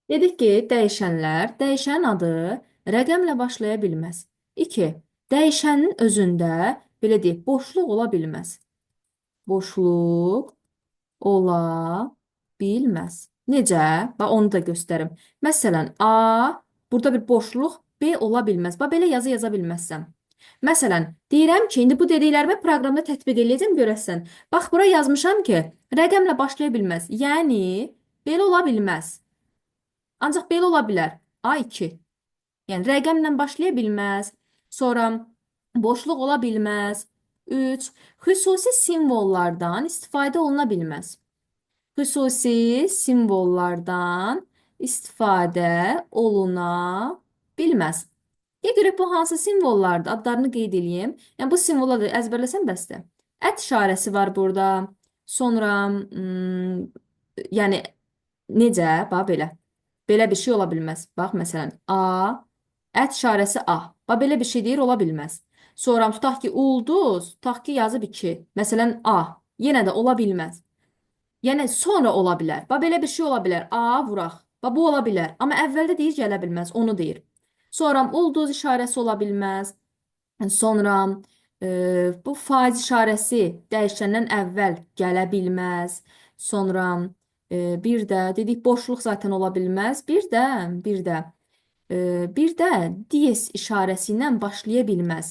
Dedik ki, dəyişənlər, dəyişənin adı rəqəmlə başlaya bilməz. 2. Dəyişənin özündə, belə deyək, boşluq ola bilməz. Boşluq ola bilməz. Necə? Bax, onu da göstərim. Məsələn, A, burada bir boşluq, B ola bilməz. Bax, belə yazı yaza bilməzsən. Məsələn, deyirəm ki, indi bu dediklərimi proqramda tətbiq edəcəm, görəsən. Bax, bura yazmışam ki, rəqəmlə başlaya bilməz. Yəni, belə ola bilməz. Ancaq belə ola bilər. A2. Yəni rəqəmlə başlaya bilməz. Sonra boşluq ola bilməz. 3. Xüsusi simvollardan istifadə oluna bilməz. Xüsusi simvollardan istifadə oluna bilməz. Görək bu hansı simvollardır? Adlarını qeyd edeyim. Yəni bu simvolları əzbərləsən bəsdir. Ət işarəsi var burada. Sonra yəni necə? Bax belə. Belə bir şey ola bilməz. Bax, məsələn, A, ət işarəsi A. Bax, belə bir şey deyir, ola bilməz. Sonra tutaq ki, ulduz, tutaq ki, yazıb 2. Məsələn, A. Yenə də ola bilməz. Yəni, sonra ola bilər. Bax, belə bir şey ola bilər. A, vuraq. Bax, bu ola bilər. Amma əvvəldə deyir, gələ bilməz. Onu deyir. Sonra ulduz işarəsi ola bilməz. Sonra bu faiz işarəsi dəyişəndən əvvəl gələ bilməz. Sonra bir də dedik boşluq zaten ola bilməz. Bir də DS işarəsi ilə başlaya bilməz.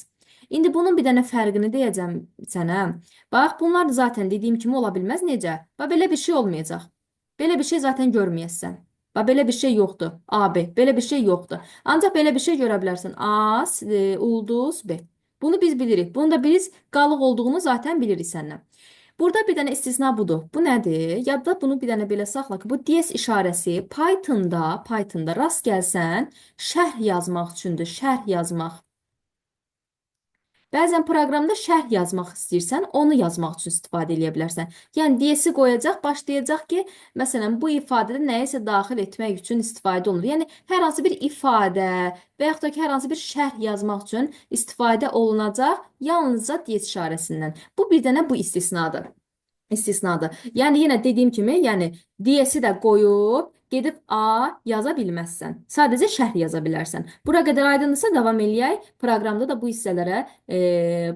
İndi bunun bir dənə fərqini deyəcəm sənə. Bax, bunlar zaten dediyim kimi ola bilməz. Necə? Bax, belə bir şey olmayacaq. Belə bir şey zaten görməyəsən. Bax, belə bir şey yoxdur. AB, belə bir şey yoxdur. Ancaq belə bir şey görə bilərsən. A, ulduz, B. Bunu biz bilirik. Bunu da biz qalıq olduğunu zaten bilirik səndən. Burada bir dənə istisna budur. Bu nədir? Yadda bunu bir dənə belə saxla ki, bu DS işarəsi Pythonda rast gəlsən, şərh yazmaq üçündür, şərh yazmaq. Bəzən proqramda şərh yazmaq istəyirsən, onu yazmaq üçün istifadə edə bilərsən. Yəni DS-i qoyacaq, başlayacaq ki, məsələn, bu ifadədə nəyisə daxil etmək üçün istifadə olunur. Yəni hər hansı bir ifadə və yaxud da ki, hər hansı bir şərh yazmaq üçün istifadə olunacaq yalnızca DS işarəsindən. Bu bir dənə bu istisnadır. Yəni yenə dediyim kimi, yəni DS-i də qoyub gedib A yaza bilməzsən. Sadəcə şərh yaza bilərsən. Bura qədər aydındırsa davam eləyək. Proqramda da bu hissələrə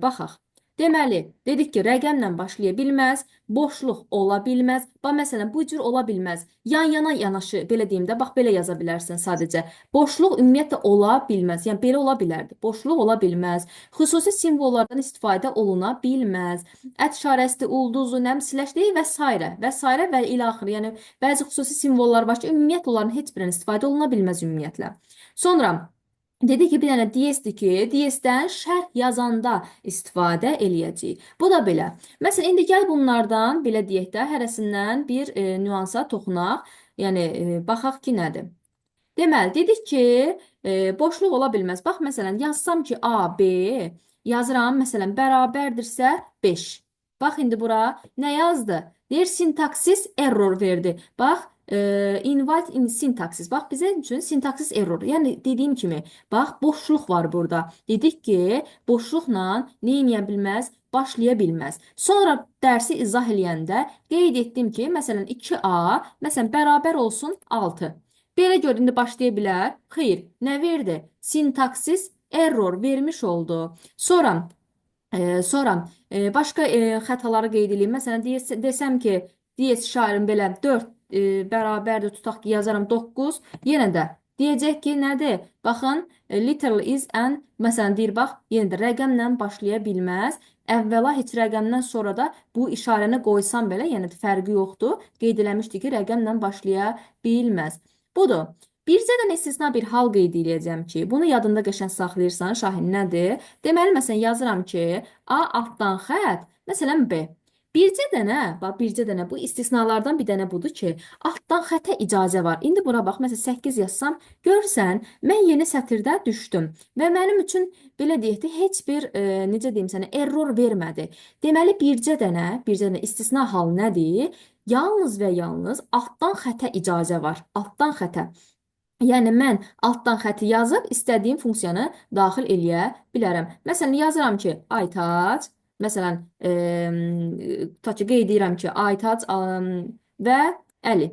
baxaq. Deməli, dedik ki, rəqəmlə başlaya bilməz, boşluq ola bilməz. Bax, məsələn, bu cür ola bilməz. Yan-yana yanaşı, belə deyim də, bax, belə yaza bilərsən sadəcə. Boşluq ümumiyyətlə ola bilməz. Yəni, belə ola bilərdi. Boşluq ola bilməz. Xüsusi simvollardan istifadə oluna bilməz. Ət işarəsi, ulduzu, nəm, siləşdiyi və s. və ilə axır. Yəni, bəzi xüsusi simvollar var ki, ümumiyyətlə onların heç birindən istifadə oluna bilməz ümumiyyətlə. Sonra, dedi ki, bir dənə DS-dir ki, DS-dən şərh yazanda istifadə eləyəcəyik. Bu da belə. Məsələn, indi gəl bunlardan, belə deyək də, hərəsindən bir nüansa toxunaq. Yəni, baxaq ki, nədir? Deməli, dedik ki, boşluq ola bilməz. Bax, məsələn, yazsam ki, A, B, yazıram, məsələn, bərabərdirsə 5. Bax, indi bura nə yazdı? Deyir, sintaksis error verdi. Bax, invite in sintaksis. Bax, bizə üçün sintaksis error. Yəni, dediyim kimi, bax, boşluq var burada. Dedik ki, boşluqla nə edə bilməz? Başlaya bilməz. Sonra dərsi izah eləyəndə qeyd etdim ki, məsələn, 2A, məsələn, bərabər olsun 6. Belə gör, indi başlaya bilər. Xeyr, nə verdi? Sintaksis error vermiş oldu. Sonra başqa xətaları qeyd edeyim. Məsələn, desəm ki, DS şairin belə 4 bərabərdir, tutaq ki, yazaram 9. Yenə də deyəcək ki, nədir? Baxın, literal is and, məsələn, deyir, bax, yenə də rəqəmlə başlaya bilməz. Əvvəla heç rəqəmdən sonra da bu işarəni qoysam belə, yəni fərqi yoxdur. Qeyd eləmişdi ki, rəqəmlə başlaya bilməz. Budur. Bircədən istisna bir hal qeyd edəcəm ki, bunu yadında qəşəng saxlayırsan, Şahin nədir? Deməli, məsələn, yazıram ki, A altdan xətt, məsələn, B. Bircə dənə bu istisnalardan bir dənə budur ki, altdan xətə icazə var. İndi bura bax, məsələn, 8 yazsam, görsən, mən yeni sətirdə düşdüm və mənim üçün belə deyək də heç bir necə deyim sənə error vermədi. Deməli, bircə dənə istisna hal nədir? Yalnız və yalnız altdan xətə icazə var. Altdan xətə. Yəni, mən altdan xətti yazıb istədiyim funksiyanı daxil eləyə bilərəm. Məsələn, yazıram ki, aytac, məsələn, tutaq ki, qeyd edirəm ki, aytac və Əli.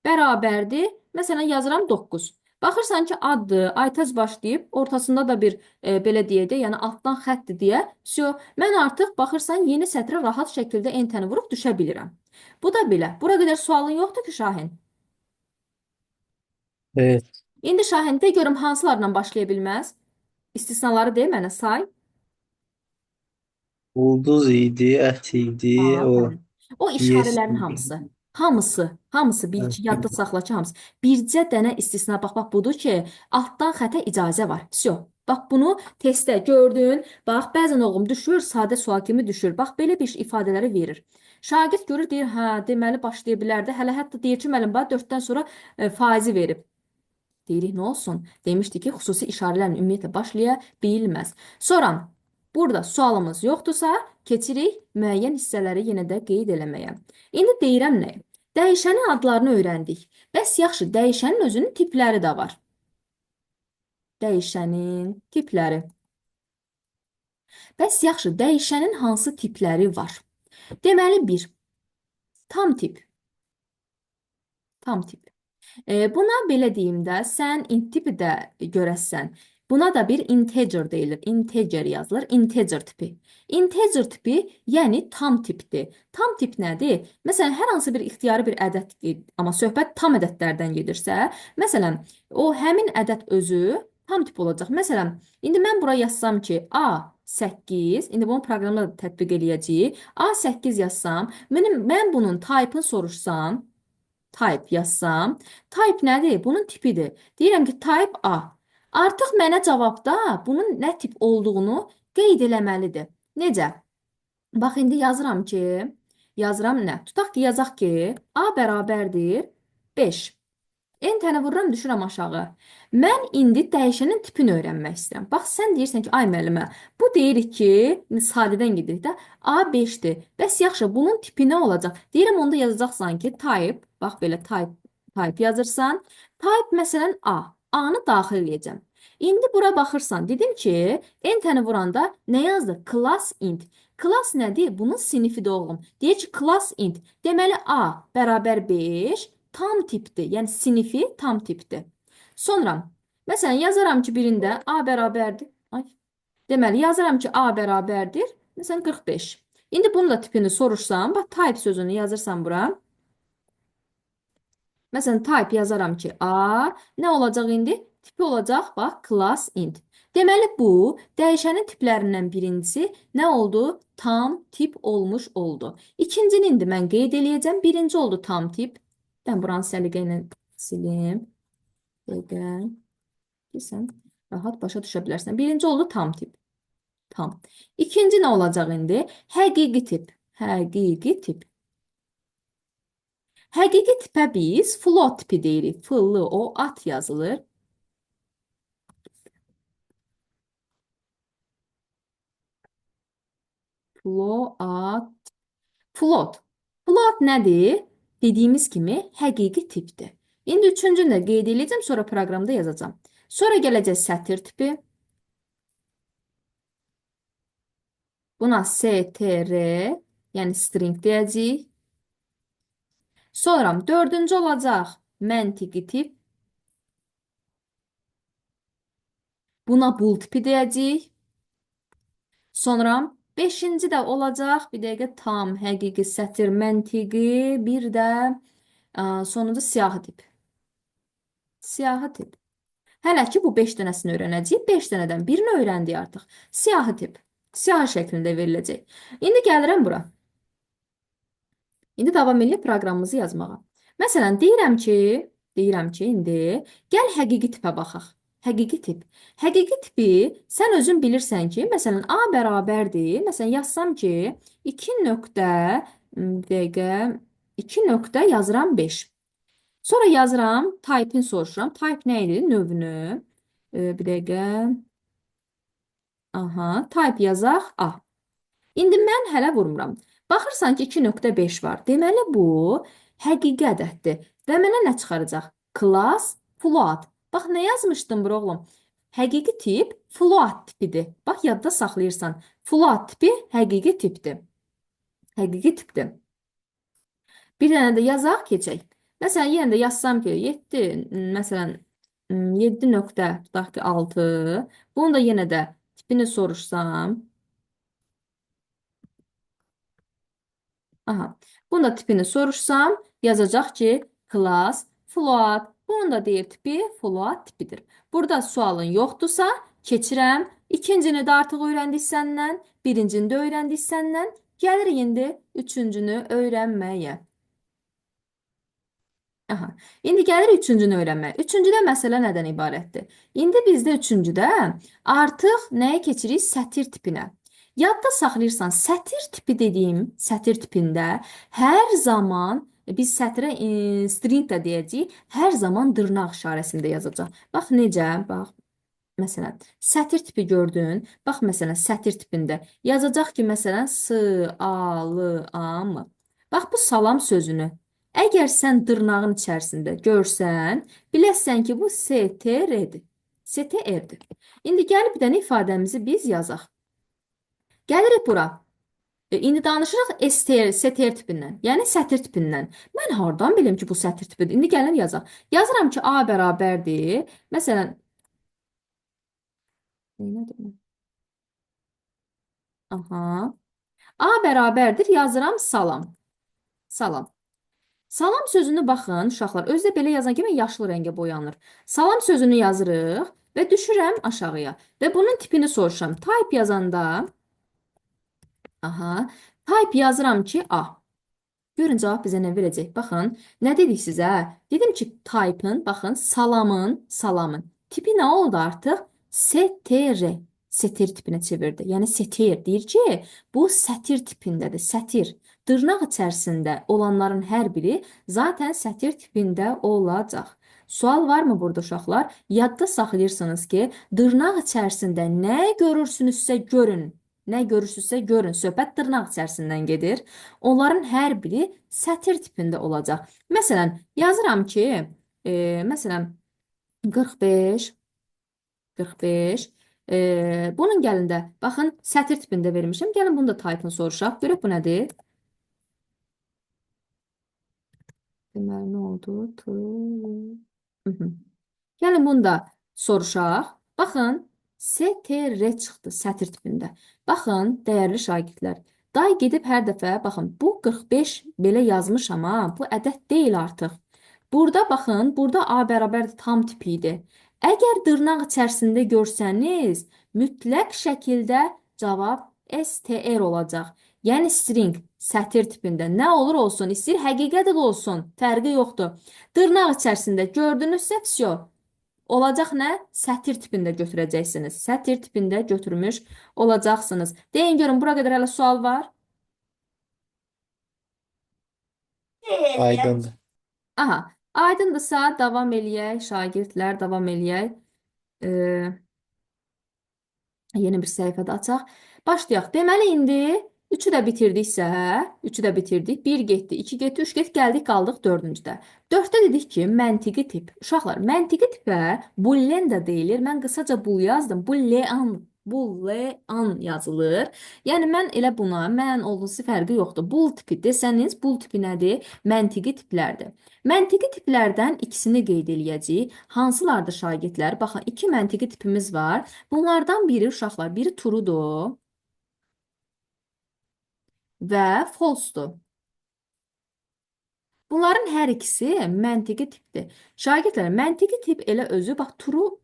bərabərdir. Məsələn, yazıram 9. Baxırsan ki, addır, Aytəz başlayıb, ortasında da bir belə deyək də, yəni altdan xəttdir deyə. Vsyo, mən artıq baxırsan yeni sətrə rahat şəkildə entəni vurub düşə bilirəm. Bu da belə. Bura qədər sualın yoxdur ki, Şahin? Evet. İndi Şahin de görüm hansılarla başlaya bilməz? İstisnaları de mənə say. Ulduz idi, ət idi, o Aferin. O yes işarələrin idi. hamısı. Hamısı bil ki, yadda saxla ki, hamısı. Bircə dənə istisna bax budur ki, altdan xətə icazə var. Vsyo. Bax bunu testdə gördün. Bax bəzən oğlum düşür, sadə sual kimi düşür. Bax belə bir ifadələri verir. Şagird görür, deyir, hə, deməli başlaya bilərdi. Hələ hətta deyir ki, müəllim, bax 4-dən sonra faizi verib. Deyirik, nə olsun? Demişdi ki, xüsusi işarələrlə ümumiyyətlə başlaya bilməz. Sonra burada sualımız yoxdursa, keçirik müəyyən hissələri yenə də qeyd eləməyə. İndi deyirəm nə? Dəyişənin adlarını öyrəndik. Bəs yaxşı, dəyişənin özünün tipləri də var. Dəyişənin tipləri. Bəs yaxşı, dəyişənin hansı tipləri var? Deməli, bir, tam tip. Tam tip. Buna belə deyim də, sən int tipi də görəsən. Buna da bir integer deyilir. Integer yazılır. Integer tipi. Integer tipi, yəni tam tipdir. Tam tip nədir? Məsələn, hər hansı bir ixtiyari bir ədəd, amma söhbət tam ədədlərdən gedirsə, məsələn, o həmin ədəd özü tam tip olacaq. Məsələn, indi mən bura yazsam ki, A8, indi bunu proqramda da tətbiq eləyəcəyik. A8 yazsam, mən bunun type-ını soruşsam, type yazsam, type nədir? Bunun tipidir. Deyirəm ki, type A. Artıq mənə cavabda bunun nə tip olduğunu qeyd eləməlidir. Necə? Bax, indi yazıram nə? Tutaq ki, yazaq ki, A bərabərdir 5. N-tənə vururam, düşürəm aşağı. Mən indi dəyişənin tipini öyrənmək istəyirəm. Bax, sən deyirsən ki, ay müəllimə, bu deyirik ki, indi sadədən gedirik də, A5-dir. Bəs yaxşı, bunun tipi nə olacaq? Deyirəm, onda yazacaqsan ki, type, bax belə type yazırsan. Type məsələn A. A-nı daxil edəcəm. İndi bura baxırsan, dedim ki, N-təni vuranda nə yazdı? Class int. Class nədir? Bunun sinifidir oğlum. Deyək ki, class int. Deməli, A bərabər 5 tam tipdir. Yəni sinifi tam tipdir. Sonra məsələn yazaram ki, birində A bərabərdir. Ay, deməli yazaram ki, A bərabərdir. Məsələn 45. İndi bunun da tipini soruşsam, bax type sözünü yazırsam bura. Məsələn type yazaram ki, A nə olacaq indi? Tipi olacaq, bax, class int. Deməli bu dəyişənin tiplərindən birincisi nə oldu? Tam tip olmuş oldu. İkincini indi mən qeyd eləyəcəm. Birinci oldu tam tip. Ben buranı səliqə ilə silim. Dəqiqə. Ki, sən rahat başa düşə bilərsən. Birinci oldu tam tip. Tam. İkinci nə olacaq indi? Həqiqi tip. Həqiqi tip. Həqiqi tipə biz float tipi deyirik. Fıllı o at yazılır. Float. Float. Float nədir? Dediyimiz kimi həqiqi tipdir. İndi üçüncünü də qeyd edəcəm, sonra proqramda yazacağam. Sonra gələcək sətir tipi. Buna str, yəni string deyəcəyik. Sonra dördüncü olacaq məntiqi tip. Buna bool tipi deyəcəyik. Sonra beşinci də olacaq, bir dəqiqə tam, həqiqi, sətir, məntiqi, bir də sonuncu siyahı tip. Siyahı tip. Hələ ki bu 5 dənəsini öyrənəcəyik. 5 dənədən birini öyrəndik artıq. Siyahı tip. Siyahı şəklində veriləcək. İndi gəlirəm bura. İndi davam edək proqramımızı yazmağa. Məsələn, deyirəm ki, indi gəl həqiqi tipə baxaq. Həqiqi tip. Həqiqi tipi sən özün bilirsən ki, məsələn, A bərabərdir. Məsələn, yazsam ki, 2 nöqtə, dəqiqə, 2 nöqtə yazıram 5. Sonra yazıram, type-in soruşuram. Type nə idi? Növünü. Bir dəqiqə. Aha, type yazaq A. İndi mən hələ vurmuram. Baxırsan ki, 2.5 var. Deməli, bu həqiqi ədəddir. Və mənə nə çıxaracaq? Class float. Bax, nə yazmışdım bura oğlum? Həqiqi tip float tipidir. Bax, yadda saxlayırsan. Float tipi həqiqi tipdir. Həqiqi tipdir. Bir dənə də yazaq, keçək. Məsələn, yenə də yazsam ki, 7, məsələn, 7.6. Bunu da yenə də tipini soruşsam, aha, bunu da tipini soruşsam, yazacaq ki, class float. Bunun da deyir tipi float tipidir. Burada sualın yoxdursa, keçirəm. İkincini də artıq öyrəndik səndən, birincini də öyrəndik səndən. Gəlirik indi üçüncünü öyrənməyə. Aha. İndi gəlir üçüncünü öyrənməyə. Üçüncüdə məsələ nədən ibarətdir? İndi bizdə üçüncüdə artıq nəyə keçirik? Sətir tipinə. Yadda saxlayırsan, sətir tipi dediyim, sətir tipində hər zaman biz sətirə string də deyəcəyik, hər zaman dırnaq işarəsində yazacaq. Bax necə? Bax, məsələn, sətir tipi gördün. Bax, məsələn, sətir tipində yazacaq ki, məsələn, am. Bax, bu salam sözünü. Əgər sən dırnağın içərisində görsən, biləsən ki, bu STR-dir. STR-dir. İndi gəlib bir dənə ifadəmizi biz yazaq. Gəlirik bura. İndi danışırıq STR, STR tipindən, yəni sətir tipindən. Mən hardan bilim ki, bu sətir tipidir? İndi gəlin yazaq. Yazıram ki, A bərabərdir. Məsələn, nədir? Aha. A bərabərdir, yazıram salam. Salam. Salam sözünü baxın, uşaqlar, özü də belə yazan kimi yaşlı rəngə boyanır. Salam sözünü yazırıq və düşürəm aşağıya. Və bunun tipini soruşuram. Type yazanda, aha, type yazıram ki, A. Görün cavab bizə nə verəcək. Baxın, nə dedik sizə? Dedim ki, type-ın, baxın, salamın. Tipi nə oldu artıq? STR. Sətir tipinə çevirdi. Yəni sətir deyir ki, bu sətir tipindədir. Sətir. Dırnaq içərisində olanların hər biri zaten sətir tipində olacaq. Sual varmı burada uşaqlar? Yadda saxlayırsınız ki, dırnaq içərisində nə görürsünüzsə görün. Nə görürsünüzsə görün. Söhbət dırnaq içərisindən gedir. Onların hər biri sətir tipində olacaq. Məsələn, yazıram ki, məsələn, 45, 45. Bunun gəlində, baxın, sətir tipində vermişim. Gəlin bunu da type-ını soruşaq. Görək bu nədir? Deməli, nə oldu? Gəlin bunu da soruşaq. Baxın, STR çıxdı sətir tipində. Baxın, dəyərli şagirdlər. Day gedib hər dəfə, baxın, bu 45 belə yazmışam ha, bu ədəd deyil artıq. Burada baxın, burada A bərabər tam tipi idi. Əgər dırnaq içərisində görsəniz, mütləq şəkildə cavab STR olacaq. Yəni string, sətir tipində nə olur olsun, istəyir həqiqət də olsun, fərqi yoxdur. Dırnaq içərisində gördünüzsə, vsyo. Olacaq nə? Sətir tipində götürəcəksiniz. Sətir tipində götürmüş olacaqsınız. Deyin görün, bura qədər hələ sual var. Aydındır. Aha, aydındırsa davam eləyək, şagirdlər davam eləyək. Yeni bir səhifədə açaq. Başlayaq. Deməli, indi 3-ü də bitirdiksə, 3-ü də bitirdik. 1 getdi, 2 getdi, 3 getdi, gəldik, qaldıq 4-cüdə. 4-də dedik ki, məntiqi tip. Uşaqlar, məntiqi tipə boolean da deyilir. Mən qısaca bool yazdım. Boolean yazılır. Yəni, mən elə buna, mən oldusu fərqi yoxdur. Bool tipi desəniz, bool tipi nədir? Məntiqi tiplərdir. Məntiqi tiplərdən ikisini qeyd eləyəcəyik. Hansılardır şagirdlər? Baxın, 2 məntiqi tipimiz var. Bunlardan biri, uşaqlar, biri truedur və false-dur. Bunların hər ikisi məntiqi tipdir. Şagirdlər, məntiqi tip elə özü, bax, true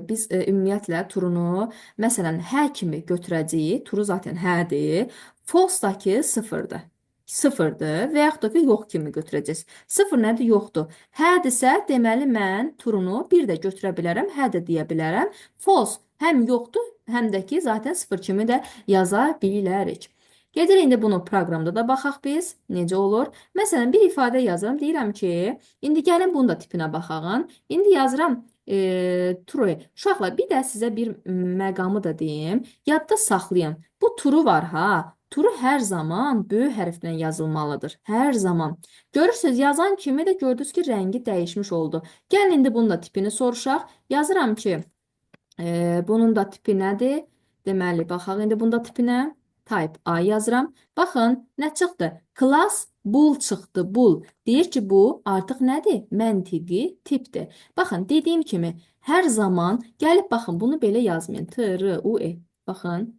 biz ümumiyyətlə turunu, məsələn, hə kimi götürəcəyik. Turu zaten hədir. False-dakı sıfırdır. Sıfırdır və yaxud da ki, yox kimi götürəcəyiz. Sıfır nədir? Yoxdur. Hədirsə, deməli, mən turunu bir də götürə bilərəm, hə də deyə bilərəm. False həm yoxdur, həm də ki, zaten sıfır kimi də yaza bilərik. Gedir indi bunu proqramda da baxaq biz. Necə olur? Məsələn, bir ifadə yazıram. Deyirəm ki, indi gəlin bunun da tipinə baxağın. İndi yazıram true. Uşaqlar, bir də sizə bir məqamı da deyim. Yadda saxlayın. Bu true var ha. True hər zaman böyük hərflə yazılmalıdır. Hər zaman. Görürsünüz, yazan kimi də gördünüz ki, rəngi dəyişmiş oldu. Gəlin indi bunun da tipini soruşaq. Yazıram ki, bunun da tipi nədir? Deməli, baxaq indi bunda tipinə. Type A yazıram. Baxın, nə çıxdı? Class Bul çıxdı, bul. Deyir ki, bu artıq nədir? Məntiqi tipdir. Baxın, dediyim kimi, hər zaman gəlib baxın, bunu belə yazmayın. T-R-U-E. Baxın.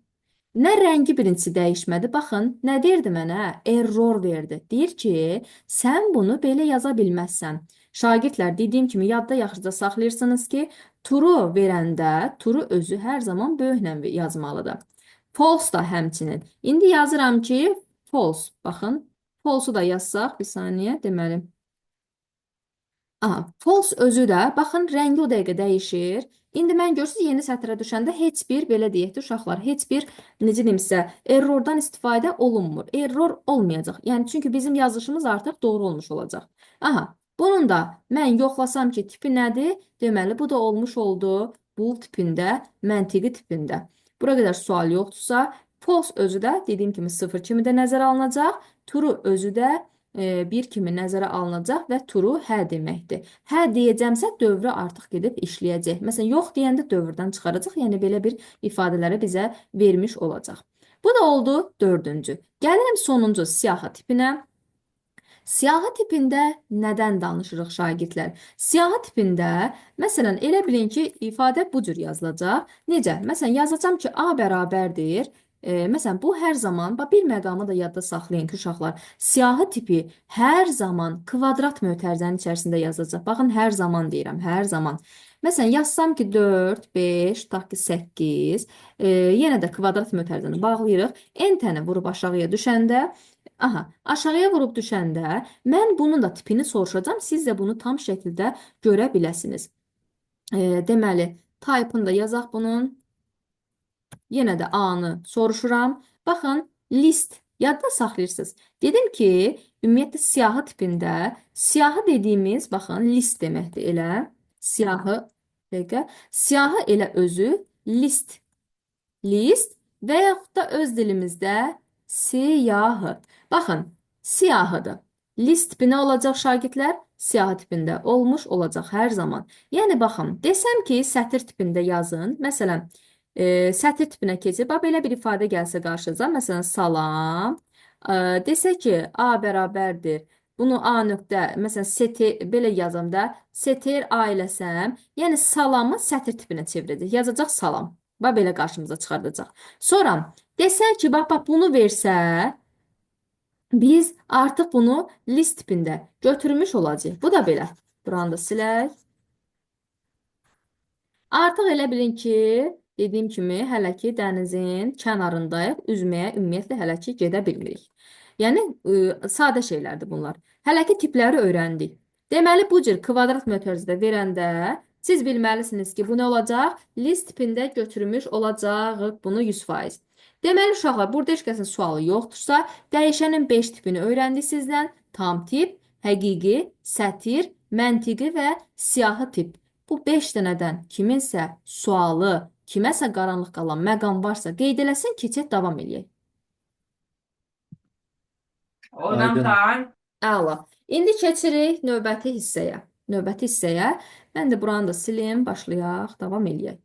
Nə rəngi birincisi dəyişmədi. Baxın, nə verdi mənə? Error verdi. Deyir ki, sən bunu belə yaza bilməzsən. Şagirdlər, dediyim kimi, yadda yaxşıca saxlayırsınız ki, true verəndə, true özü hər zaman böyüklə yazmalıdır. False da həmçinin. İndi yazıram ki, false. Baxın, false-u da yazsaq, bir saniyə, deməli. Aha, false özü də, baxın, rəngi o dəqiqə dəyişir. İndi mən görürsünüz, yeni sətrə düşəndə heç bir, belə deyək də, uşaqlar, heç bir, necə deyim sizə, errordan istifadə olunmur. Error olmayacaq. Yəni, çünki bizim yazışımız artıq doğru olmuş olacaq. Aha, bunun da mən yoxlasam ki, tipi nədir? Deməli, bu da olmuş oldu bool tipində, məntiqi tipində. Bura qədər sual yoxdursa, false özü də, dediyim kimi, 0 kimi də nəzərə alınacaq. True özü də 1 kimi nəzərə alınacaq və true hə deməkdir. Hə deyəcəmsə dövrü artıq gedib işləyəcək. Məsələn, yox deyəndə dövrdən çıxaracaq, yəni belə bir ifadələri bizə vermiş olacaq. Bu da oldu dördüncü. Gəlirəm sonuncu siyahı tipinə. Siyahı tipində nədən danışırıq şagirdlər? Siyahı tipində, məsələn, elə bilin ki, ifadə bu cür yazılacaq. Necə? Məsələn, yazacağam ki, A bərabərdir. Məsələn, bu hər zaman, bir məqamı da yadda saxlayın ki, uşaqlar, siyahı tipi hər zaman kvadrat mötərizənin içərisində yazacaq. Baxın, hər zaman deyirəm, hər zaman. Məsələn, yazsam ki, 4, 5, tutaq ki, 8, yenə də kvadrat mötərizəni bağlayırıq. N-təni vurub aşağıya düşəndə, aha, aşağıya vurub düşəndə mən bunun da tipini soruşacağam. Siz də bunu tam şəkildə görə biləsiniz. Deməli, type-ını da yazaq bunun. Yenə də A-nı soruşuram. Baxın, list. Yadda saxlayırsınız. Dedim ki, ümumiyyətlə siyahı tipində, siyahı dediyimiz, baxın, list deməkdir elə. Siyahı, dəqiqə. Siyahı elə özü list. List və yaxud da öz dilimizdə siyahı. Baxın, siyahıdır. List tipi nə olacaq şagirdlər? Siyahı tipində olmuş olacaq hər zaman. Yəni, baxın, desəm ki, sətir tipində yazın. Məsələn, sətir tipinə keçib, belə bir ifadə gəlsə qarşınıza, məsələn, salam. Desə ki, A bərabərdir. Bunu A nöqtə, məsələn, setir, belə yazım da, setir A eləsəm, yəni salamı sətir tipinə çevirəcək. Yazacaq salam. Belə qarşımıza çıxardacaq. Sonra desək ki, bax, bunu versə, biz artıq bunu list tipində götürmüş olacaq. Bu da belə. Buranı da silək. Artıq elə bilin ki, dediyim kimi, hələ ki dənizin kənarındayıq. Üzməyə ümumiyyətlə hələ ki gedə bilmirik. Yəni, sadə şeylərdir bunlar. Hələ ki tipləri öyrəndik. Deməli, bu cür kvadrat mötərizədə verəndə siz bilməlisiniz ki, bu nə olacaq? List tipində götürmüş olacaq bunu 100%. Deməli, uşaqlar, burada heç kəsin sualı yoxdursa, dəyişənin 5 tipini öyrəndik sizdən. Tam tip, həqiqi, sətir, məntiqi və siyahı tip. Bu 5 dənədən kiminsə sualı, kiməsə qaranlıq qalan məqam varsa qeyd eləsin, keçək davam eləyək. Aydın. Əla. İndi keçirik növbəti hissəyə. Növbəti hissəyə. Mən də buranı da silim, başlayaq, davam eləyək.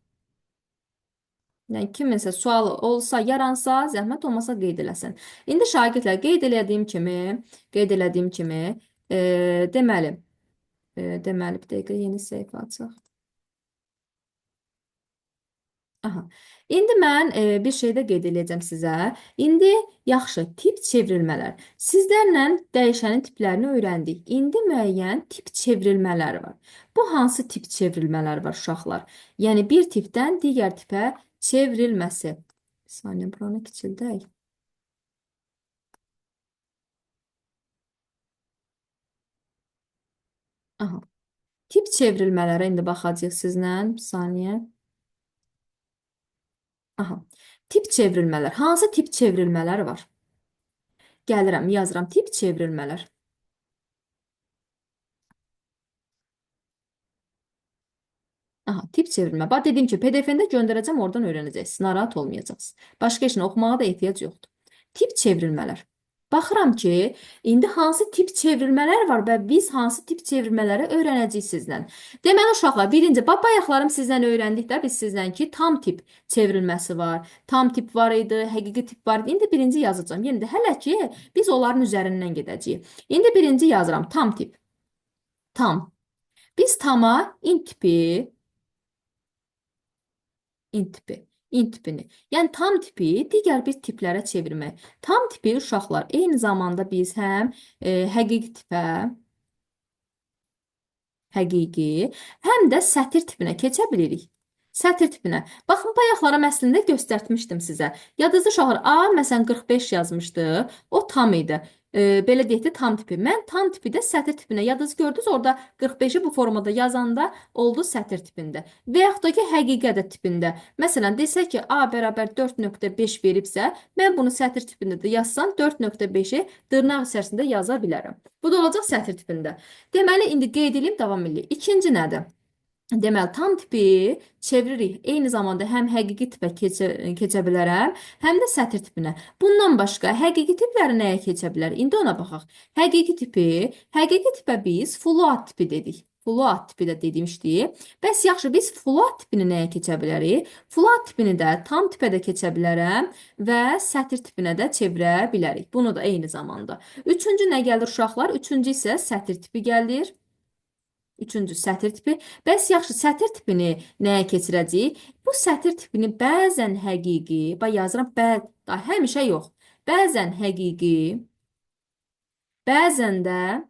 Yəni, kiminsə sualı olsa, yaransa, zəhmət olmasa qeyd eləsin. İndi şagirdlər qeyd elədiyim kimi, deməli, bir dəqiqə yeni səhifə açaq. Aha. İndi mən bir şey də qeyd edəcəm sizə. İndi yaxşı, tip çevrilmələr. Sizlərlə dəyişənin tiplərini öyrəndik. İndi müəyyən tip çevrilmələri var. Bu hansı tip çevrilmələr var uşaqlar? Yəni bir tipdən digər tipə çevrilməsi. Bir saniyə, buranı kiçildək. Aha. Tip çevrilmələrə indi baxacağıq sizlə. Bir saniyə. Aha. Tip çevrilmələr. Hansı tip çevrilmələr var? Gəlirəm, yazıram. Tip çevrilmələr. Aha, tip çevrilmə. Bax, dediyim ki, PDF-də göndərəcəm, oradan öyrənəcəksiniz. Narahat olmayacaqsınız. Başqa işini oxumağa da ehtiyac yoxdur. Tip çevrilmələr. Baxıram ki, indi hansı tip çevrilmələr var və biz hansı tip çevrilmələri öyrənəcəyik sizdən. Deməli uşaqlar, birinci bayaqlarım sizdən öyrəndik də biz sizdən ki, tam tip çevrilməsi var. Tam tip var idi, həqiqi tip var idi. İndi birinci yazacağam. Yəni də hələ ki biz onların üzərindən gedəcəyik. İndi birinci yazıram tam tip. Tam. Biz tama int tipi, int tipi, int tipini. Yəni tam tipi digər bir tiplərə çevirmək. Tam tipi uşaqlar eyni zamanda biz həm həqiqi tipə, həqiqi, həm də sətir tipinə keçə bilirik. Sətir tipinə. Baxın, bayaqlara əslində göstərmişdim sizə. Yadınızda uşaqlar, A, məsələn, 45 yazmışdı. O tam idi. Belə deyək də tam tipi. Mən tam tipi də sətir tipinə. Yadınızı gördünüz, orada 45-i bu formada yazanda oldu sətir tipində. Və yaxud da ki, həqiqi ədəd tipində. Məsələn, desək ki, A bərabər 4.5 veribsə, mən bunu sətir tipində də yazsam, 4.5-i dırnaq içərisində yaza bilərəm. Bu da olacaq sətir tipində. Deməli, indi qeyd edeyim, davam edeyim. İkinci nədir? Deməli, tam tipi çeviririk. Eyni zamanda həm həqiqi tipə keçə bilərəm, həm də sətir tipinə. Bundan başqa həqiqi tipləri nəyə keçə bilər? İndi ona baxaq. Həqiqi tipə biz float tipi dedik. Float tipi də demişdik. Bəs yaxşı, biz float tipini nəyə keçə bilərik? Float tipini də tam tipə də keçə bilərəm və sətir tipinə də çevirə bilərik. Bunu da eyni zamanda. Üçüncü nə gəlir uşaqlar? Üçüncü isə sətir tipi gəlir. Üçüncü sətir tipi. Bəs yaxşı, sətir tipini nəyə keçirəcəyik? Bu sətir tipini bəzən həqiqi, yazıram, həmişə yox. Bəzən həqiqi, bəzən də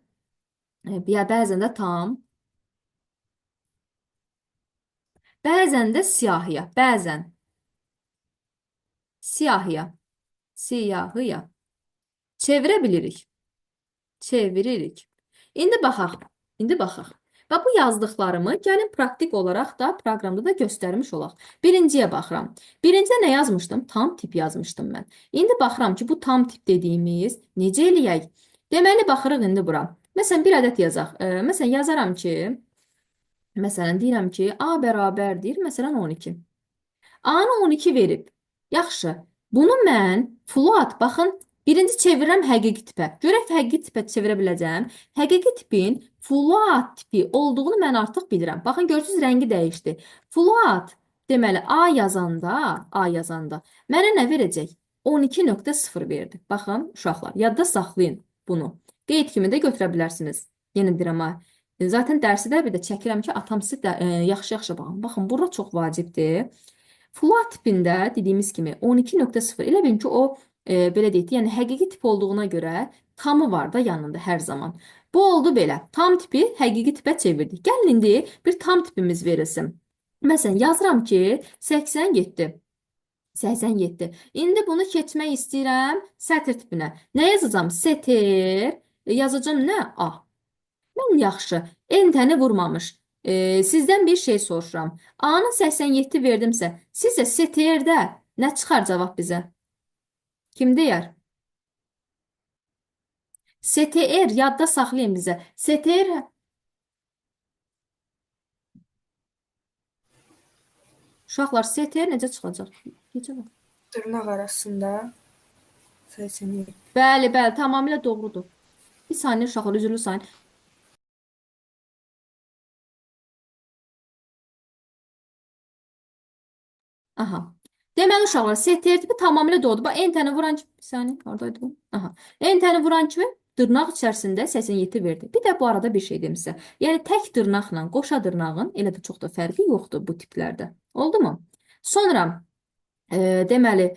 tam, bəzən də siyahıya, siyahıya çevirə bilirik. İndi baxaq. Və bu yazdıqlarımı gəlin praktik olaraq da proqramda da göstərmiş olaq. Birinciyə baxıram. Birincidə nə yazmışdım? Tam tip yazmışdım mən. İndi baxıram ki, bu tam tip dediyimiz necə eləyək? Deməli, baxırıq indi bura. Məsələn, bir ədəd yazaq. Məsələn, yazaram ki, məsələn, deyirəm ki, A bərabərdir, məsələn, 12. A-nı 12 verib. Yaxşı, bunu mən float, baxın, birinci çevirirəm həqiqi tipə. Görək həqiqi tipə çevirə biləcəm. Həqiqi tipin float tipi olduğunu mən artıq bilirəm. Baxın, görürsünüz, rəngi dəyişdi. Float, deməli, A yazanda mənə nə verəcək? 12.0 verdi. Baxın, uşaqlar, yadda saxlayın bunu. Qeyd kimi də götürə bilərsiniz. Yenə deyirəm, zaten dərsi də bir də çəkirəm ki, atam siz də yaxşı-yaxşı baxın. Baxın, bura çox vacibdir. Float tipində dediyimiz kimi 12.0 elə bilin ki, o belə deyək, yəni həqiqi tip olduğuna görə tamı var da yanında hər zaman. Bu oldu belə. Tam tipi həqiqi tipə çevirdik. Gəlin indi bir tam tipimiz verilsin. Məsələn, yazıram ki, 87. İndi bunu keçmək istəyirəm sətir tipinə. Nə yazacağım? Sətir. Yazacağım nə? A. Mən yaxşı. N-təni vurmamış. Sizdən bir şey soruşuram. A-nın 87 verdimsə, sizcə STR-də nə çıxar cavab bizə? Kim deyər? STR yadda saxlayın bizə. STR uşaqlar, STR necə çıxacaq? Dırnaq arasında 87. Bəli, tamamilə doğrudur. Bir saniyə uşaqlar, üzrlü sayın. Aha. Deməli uşaqlar, STR tipi tamamilə doğrudur. Bax, n-təni vuran kimi, bir saniyə, oradaydı bu. Aha. N-təni vuran kimi dırnaq içərisində 87 verdi. Bir də bu arada bir şey deyim sizə. Yəni tək dırnaqla qoşa dırnağın elə də çox da fərqi yoxdur bu tiplərdə. Oldu mu? Sonra deməli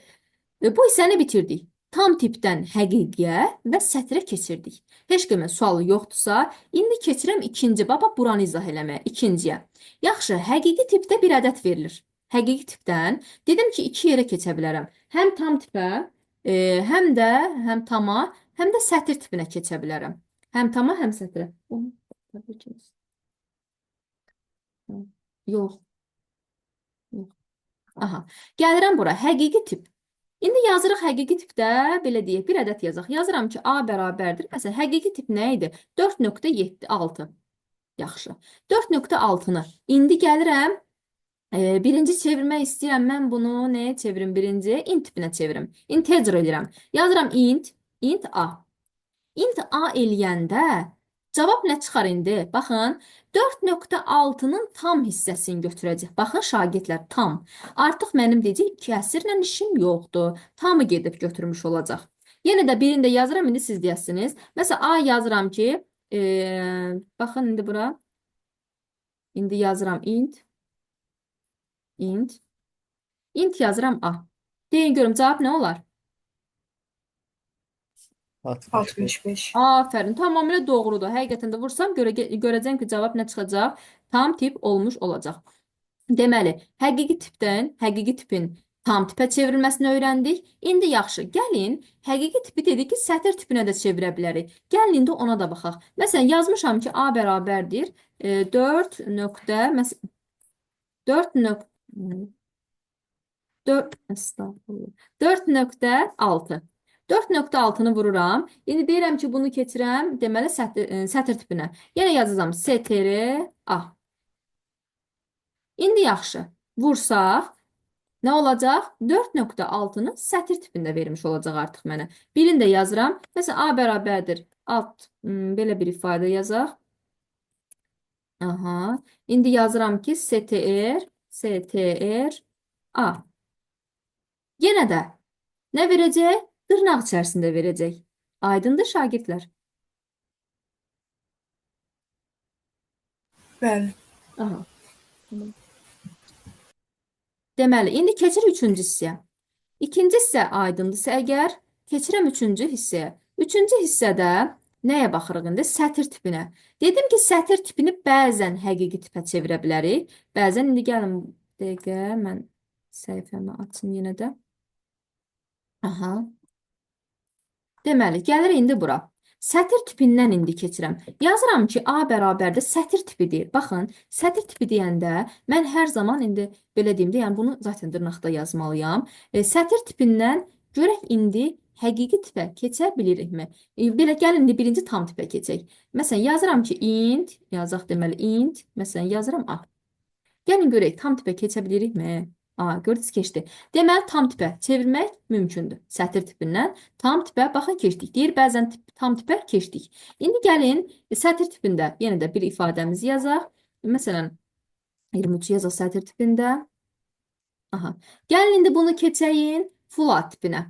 bu hissəni bitirdik. Tam tipdən həqiqiyə və sətrə keçirdik. Heç kimin sualı yoxdursa, indi keçirəm ikinci, bax buranı izah eləməyə, ikinciyə. Yaxşı, həqiqi tipdə bir ədəd verilir. Həqiqi tipdən dedim ki, iki yerə keçə bilərəm. Həm tam tipə, həm tama, həm də sətir tipinə keçə bilərəm. Həm tama, həm sətirə. Yox. Aha. Gəlirəm bura, həqiqi tip. İndi yazırıq həqiqi tipdə, belə deyək, bir ədəd yazaq. Yazıram ki, A bərabərdir. Məsələn, həqiqi tip nə idi? 4.76. Yaxşı. 4.6-nı. İndi gəlirəm, birinci çevirmək istəyirəm. Mən bunu nəyə çevirim birinci? Int tipinə çevirim. Integer edirəm. Yazıram int. int A. int A eləyəndə cavab nə çıxar indi? Baxın, 4.6-nın tam hissəsini götürəcək. Baxın, şagirdlər, tam. Artıq mənim deyəcək, 2 əsrlə işim yoxdur. Tamı gedib götürmüş olacaq. Yenə də birində yazıram, indi siz deyəsiniz. Məsələn, A yazıram ki, baxın indi bura. İndi yazıram int yazıram A. Deyin görüm, cavab nə olar? 65. Aferin, tamamilə doğrudur. Həqiqətən də vursam görəcəm ki, cavab nə çıxacaq? Tam tip olmuş olacaq. Deməli, həqiqi tipin tam tipə çevrilməsini öyrəndik. İndi yaxşı, gəlin, həqiqi tipi dedik ki, sətir tipinə də çevirə bilərik. Gəlin, indi ona da baxaq. Məsələn, yazmışam ki, A bərabərdir 4 nöqtə, 4.6. 4.6-nı vururam. İndi deyirəm ki, bunu keçirəm, deməli, sətir tipinə. Yenə yazacağım, str A. İndi yaxşı, vursaq, nə olacaq? 4.6-nı sətir tipində vermiş olacaq artıq mənə. Birini də yazıram. Məsələn, A bərabərdir. Belə bir ifadə yazaq. Aha. İndi yazıram ki, str A. Yenə də nə verəcək? Dırnaq içərisində verəcək. Aydındır şagirdlər. Bəli. Aha. Deməli, indi keçir üçüncü hissəyə. İkinci hissə aydındırsa əgər, keçirəm üçüncü hissəyə. Üçüncü hissədə nəyə baxırıq indi? Sətir tipinə. Dedim ki, sətir tipini bəzən həqiqi tipə çevirə bilərik. Bəzən indi gəlin, dəqiqə, mən səhifəmi açım yenə də. Aha. Deməli, gəlir indi bura. Sətir tipindən indi keçirəm. Yazıram ki, A bərabərdə sətir tipidir. Baxın, sətir tipi deyəndə mən hər zaman indi belə deyim də, yəni bunu zaten dırnaqda yazmalıyam. Sətir tipindən görək indi həqiqi tipə keçə bilirikmi? Belə gəlin indi birinci tam tipə keçək. Məsələn, yazıram ki, int, yazaq deməli int, məsələn, yazıram A. Gəlin görək, tam tipə keçə bilirikmi? Gördünüz keçdi. Deməli, tam tipə çevirmək mümkündür. Sətir tipindən tam tipə baxın keçdik. Deyir, bəzən tam tipə keçdik. İndi gəlin, sətir tipində yenə də bir ifadəmizi yazaq. Məsələn, 23 yazaq sətir tipində. Aha. Gəlin, indi bunu keçəyin float tipinə.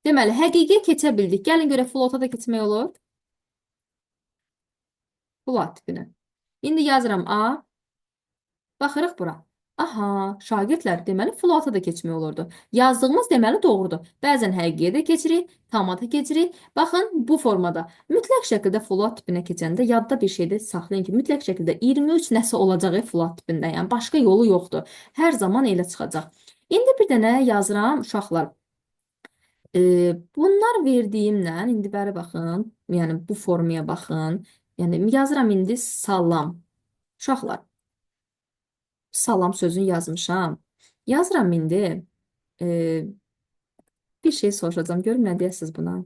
Deməli, həqiqi keçə bildik. Gəlin görək, floata da keçmək olur. Float tipinə. İndi yazıram A. Baxırıq bura. Aha, şagirdlər deməli floata da keçmək olurdu. Yazdığımız deməli doğrudur. Bəzən həqiqiyə də keçirik, tama da keçirik. Baxın, bu formada mütləq şəkildə float tipinə keçəndə yadda bir şeydə saxlayın ki, mütləq şəkildə 23 nəsə olacaq float tipində. Yəni başqa yolu yoxdur. Hər zaman elə çıxacaq. İndi bir dənə yazıram uşaqlar. Bunlar verdiyimlə indi bəri baxın, yəni bu formaya baxın. Yəni yazıram indi salam. Uşaqlar. Salam sözünü yazmışam. Yazıram indi. Bir şey soracağım. Görüm nə deyəsiniz buna.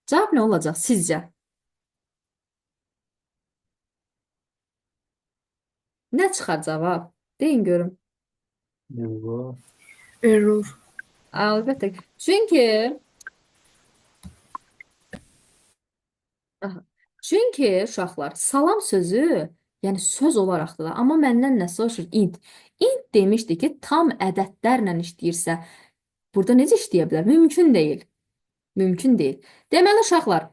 Cavab nə olacaq sizcə? Nə çıxar cavab? Deyin görüm. Error. Əlbəttə. Çünki uşaqlar salam sözü yəni söz olaraqdır da. Amma məndən nə soruşur? Int. Int demişdi ki, tam ədədlərlə işləyirsə, burada necə işləyə bilər? Mümkün deyil. Mümkün deyil. Deməli, uşaqlar,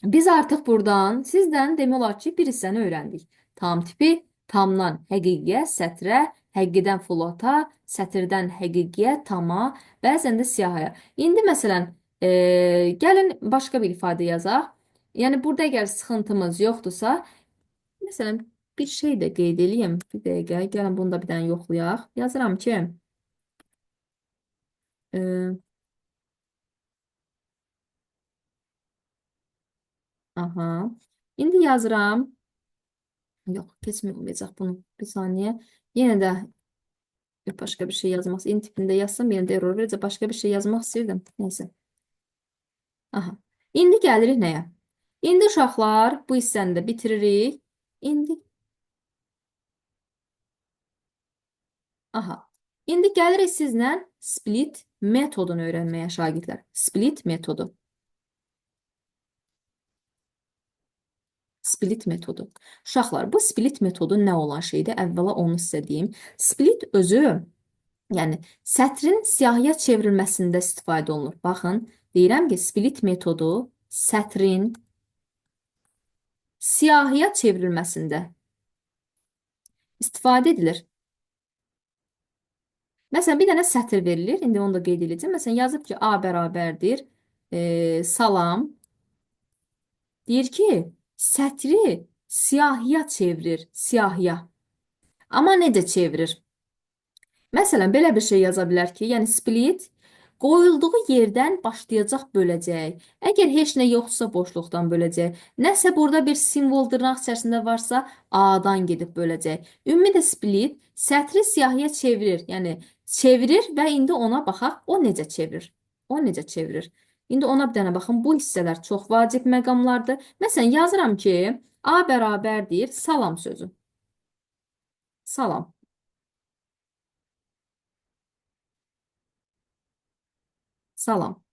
biz artıq buradan sizdən demək olar ki, bir hissəni öyrəndik. Tam tipi, tamdan həqiqiyə, sətrə, həqiqidən floata, sətirdən həqiqiyə, tama, bəzən də siyahıya. İndi məsələn, gəlin başqa bir ifadə yazaq. Yəni, burada əgər sıxıntımız yoxdursa, məsələn, bir şey də qeyd edeyim. Bir dəqiqə, gəlin bunu da bir dənə yoxlayaq. Yazıram ki, aha. İndi yazıram. Yox, keçməyəcək bunu. Bir saniyə. Yenə də başqa bir şey yazmaq. İn tipində yazsam, yenə də error verəcək. Başqa bir şey yazmaq istəyirdim. Neysə. Aha. İndi gəlirik nəyə? İndi uşaqlar, bu hissəni də bitiririk. İndi gəlirik sizlə split metodunu öyrənməyə şagirdlər. Split metodu. split metodu. Uşaqlar, bu split metodu nə olan şeydir? Əvvəla onu sizə deyim. Split özü, yəni sətrin siyahıya çevrilməsində istifadə olunur. Baxın, deyirəm ki, split metodu sətrin siyahıya çevrilməsində istifadə edilir. Məsələn, bir dənə sətr verilir. İndi onu da qeyd edəcəm. Məsələn, yazıb ki, A bərabərdir. Salam. Deyir ki, sətri siyahıya çevirir. Siyahıya. Amma necə çevirir? Məsələn, belə bir şey yaza bilər ki, yəni split qoyulduğu yerdən başlayacaq böləcək. Əgər heç nə yoxdursa boşluqdan böləcək. Nəsə burada bir simvol dırnaq içərisində varsa A-dan gedib böləcək. Ümumiyyətlə split sətri siyahıya çevirir. Yəni çevirir və indi ona baxaq, o necə çevirir? O necə çevirir? İndi ona bir dənə baxın, bu hissələr çox vacib məqamlardır. Məsələn, yazıram ki, A bərabərdir salam sözü. Salam. Salam.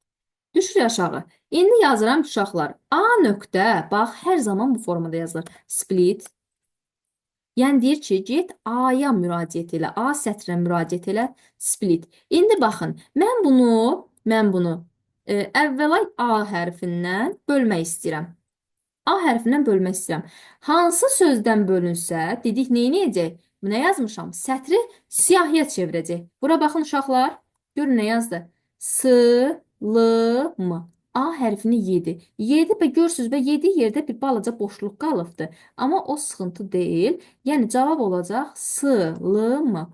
Düşür aşağı. İndi yazıram ki, uşaqlar. A nöqtə, bax, hər zaman bu formada yazılır. Split. Yəni deyir ki, get A-ya müraciət elə, A sətrinə müraciət elə, split. İndi baxın, mən bunu əvvəla A hərfindən bölmək istəyirəm. A hərfindən bölmək istəyirəm. Hansı sözdən bölünsə, dedik, neynəyəcək? Nə yazmışam? Sətri siyahıya çevirəcək. Bura baxın, uşaqlar. Görün, nə yazdı? Sılım. A hərfini yedi. Yedi və görürsünüz, və yedi yerdə bir balaca boşluq qalıbdı. Amma o sıxıntı deyil. Yəni, cavab olacaq sılım.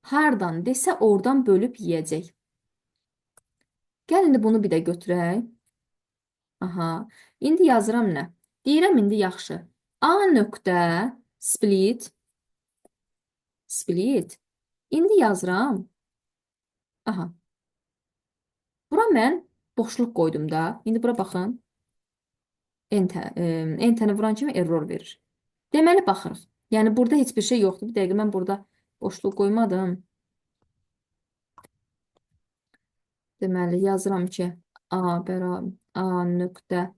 Hardan desə, oradan bölüb yeyəcək. Gəl, indi bunu bir də götürək. Aha. İndi yazıram nə? Deyirəm, indi yaxşı. A nöqtə, split. Split. İndi yazıram. Aha. Bura mən boşluq qoydum da. İndi bura baxın. Enter-ni vuran kimi error verir. Deməli, baxırıq. Yəni, burada heç bir şey yoxdur. Bir dəqiqə, mən burada boşluq qoymadım. Deməli, yazıram ki, A bərabər, A nöqtə,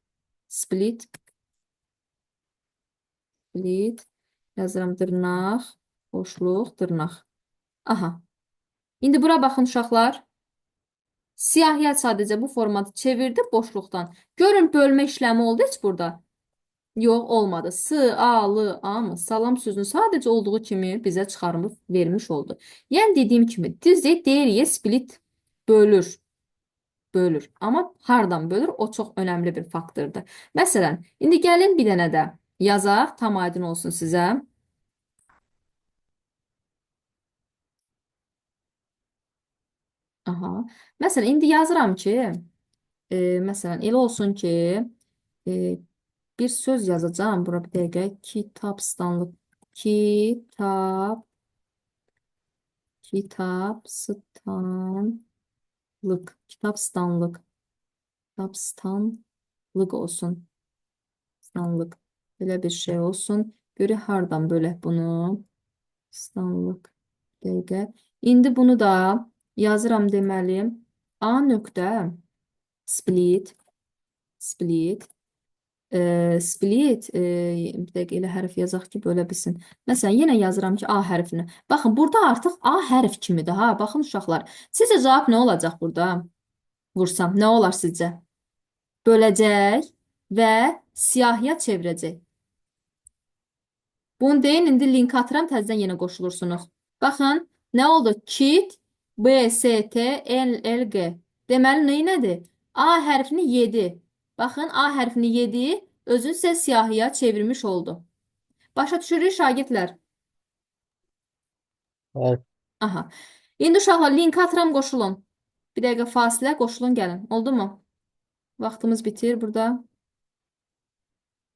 split. Split. Yazıram dırnaq, boşluq, dırnaq. Aha. İndi bura baxın, uşaqlar. Siyahıya sadəcə bu formatı çevirdi boşluqdan. Görün, bölmə işləmi oldu heç burada. Yox, olmadı. S, A, L, A mı? Salam sözünü sadəcə olduğu kimi bizə çıxarılıb vermiş oldu. Yəni, dediyim kimi, düzdür, deyirik, split bölür. Bölür. Amma hardan bölür? O çox önəmli bir faktordur. Məsələn, indi gəlin bir dənə də yazaq, tam aydın olsun sizə. Aha. Məsələn, indi yazıram ki, məsələn, elə olsun ki, bir söz yazacağım. Bura bir dəqiqə. Kitabstanlıq. Kitabstanlıq. Kitabstanlıq olsun. Stanlıq. Belə bir şey olsun. Görək hardan bölək bunu. Stanlıq. Bir dəqiqə. İndi bunu da yazıram deməli. A nöqtə. Split. Split. Split. Bir dəqiqə elə hərf yazaq ki, bölə bilsin. Məsələn, yenə yazıram ki, A hərfini. Baxın, burada artıq A hərf kimidir. Ha, baxın uşaqlar. Sizcə cavab nə olacaq burada? Vursam, nə olar sizcə? Böləcək və siyahıya çevirəcək. Bunu deyin, indi link atıram, təzədən yenə qoşulursunuz. Baxın, nə oldu? Kit, B, S, T, L, G. Deməli, nədir? A hərfini yedi. Baxın, A hərfini yedi, özünü isə siyahıya çevirmiş oldu. Başa düşürük, şagirdlər? Evet. Aha. İndi uşaqlar, link atıram, qoşulun. Bir dəqiqə fasilə, qoşulun, gəlin. Oldu mu? Vaxtımız bitir burada.